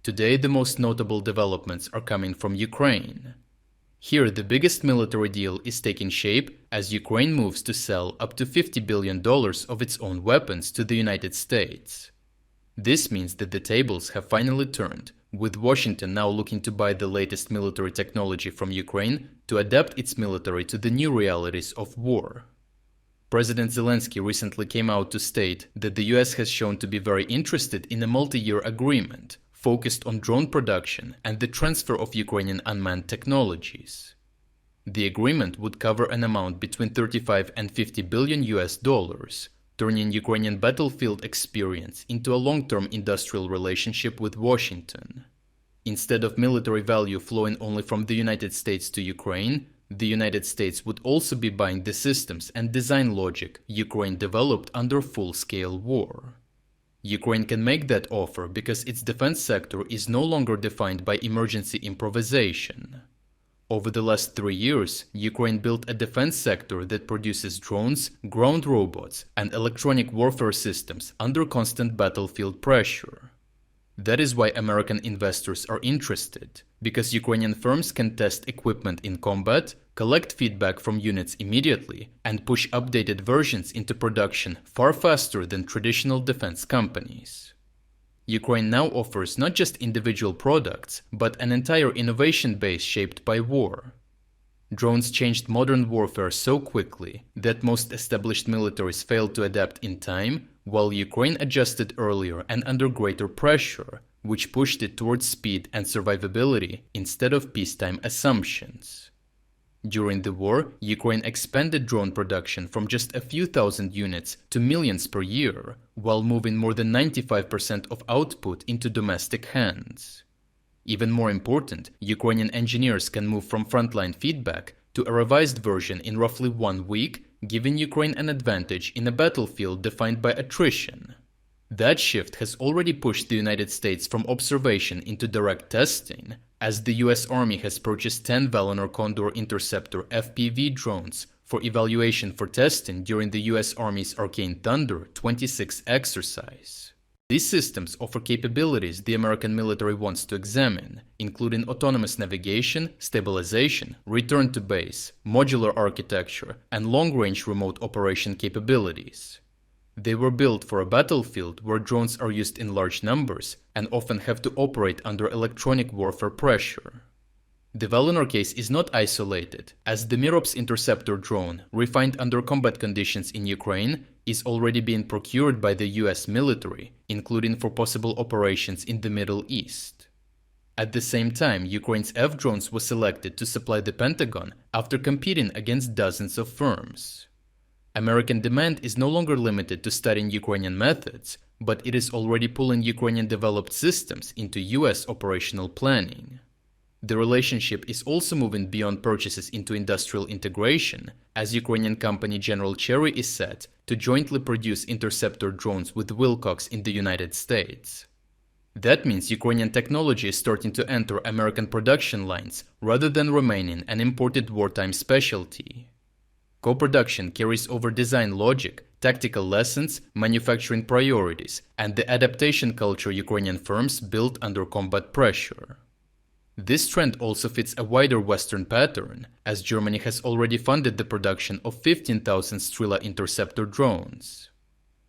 Today, the most notable developments are coming from Ukraine. Here, the biggest military deal is taking shape as Ukraine moves to sell up to $50 billion of its own weapons to the United States. This means that the tables have finally turned, with Washington now looking to buy the latest military technology from Ukraine to adapt its military to the new realities of war. President Zelensky recently came out to state that the US has shown to be very interested in a multi-year agreement focused on drone production and the transfer of Ukrainian unmanned technologies. The agreement would cover an amount between 35 and 50 billion US dollars, turning Ukrainian battlefield experience into a long-term industrial relationship with Washington. Instead of military value flowing only from the United States to Ukraine, the United States would also be buying the systems and design logic Ukraine developed under full-scale war. Ukraine can make that offer because its defense sector is no longer defined by emergency improvisation. Over the last 3 years, Ukraine built a defense sector that produces drones, ground robots, and electronic warfare systems under constant battlefield pressure. That is why American investors are interested, because Ukrainian firms can test equipment in combat, collect feedback from units immediately, and push updated versions into production far faster than traditional defense companies. Ukraine now offers not just individual products, but an entire innovation base shaped by war. Drones changed modern warfare so quickly that most established militaries failed to adapt in time, while Ukraine adjusted earlier and under greater pressure, which pushed it towards speed and survivability instead of peacetime assumptions. During the war, Ukraine expanded drone production from just a few thousand units to millions per year, while moving more than 95% of output into domestic hands. Even more important, Ukrainian engineers can move from frontline feedback to a revised version in roughly 1 week, giving Ukraine an advantage in a battlefield defined by attrition. That shift has already pushed the United States from observation into direct testing, as the US Army has purchased 10 Valor Condor Interceptor FPV drones for evaluation for testing during the US Army's Arcane Thunder 26 exercise. These systems offer capabilities the American military wants to examine, including autonomous navigation, stabilization, return to base, modular architecture, and long-range remote operation capabilities. They were built for a battlefield where drones are used in large numbers and often have to operate under electronic warfare pressure. The Valor case is not isolated, as the Mirops interceptor drone, refined under combat conditions in Ukraine, is already being procured by the US military, including for possible operations in the Middle East. At the same time, Ukraine's F-drones was selected to supply the Pentagon after competing against dozens of firms. American demand is no longer limited to studying Ukrainian methods, but it is already pulling Ukrainian-developed systems into US operational planning. The relationship is also moving beyond purchases into industrial integration, as Ukrainian company General Cherry is set to jointly produce interceptor drones with Wilcox in the United States. That means Ukrainian technology is starting to enter American production lines rather than remaining an imported wartime specialty. Co-production carries over design logic, tactical lessons, manufacturing priorities, and the adaptation culture Ukrainian firms built under combat pressure. This trend also fits a wider Western pattern, as Germany has already funded the production of 15,000 Strela interceptor drones.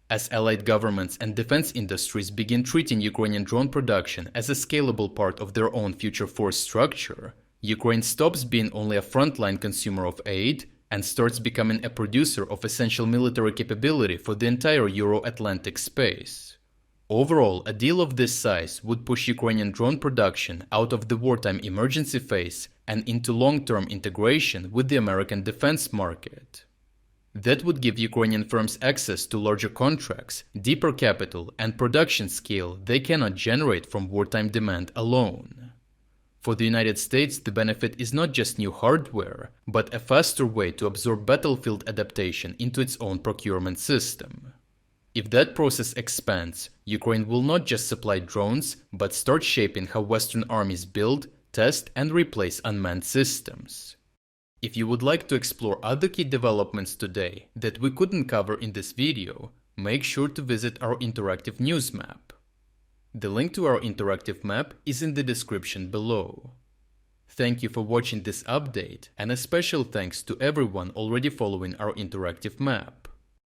As allied governments and defense industries begin treating Ukrainian drone production as a scalable part of their own future force structure, Ukraine stops being only a frontline consumer of aid and starts becoming a producer of essential military capability for the entire Euro-Atlantic space. Overall, a deal of this size would push Ukrainian drone production out of the wartime emergency phase and into long-term integration with the American defense market. That would give Ukrainian firms access to larger contracts, deeper capital, and production scale they cannot generate from wartime demand alone. For the United States, the benefit is not just new hardware, but a faster way to absorb battlefield adaptation into its own procurement system. If that process expands, Ukraine will not just supply drones, but start shaping how Western armies build, test, and replace unmanned systems. If you would like to explore other key developments today that we couldn't cover in this video, make sure to visit our interactive news map. The link to our interactive map is in the description below. Thank you for watching this update, and a special thanks to everyone already following our interactive map.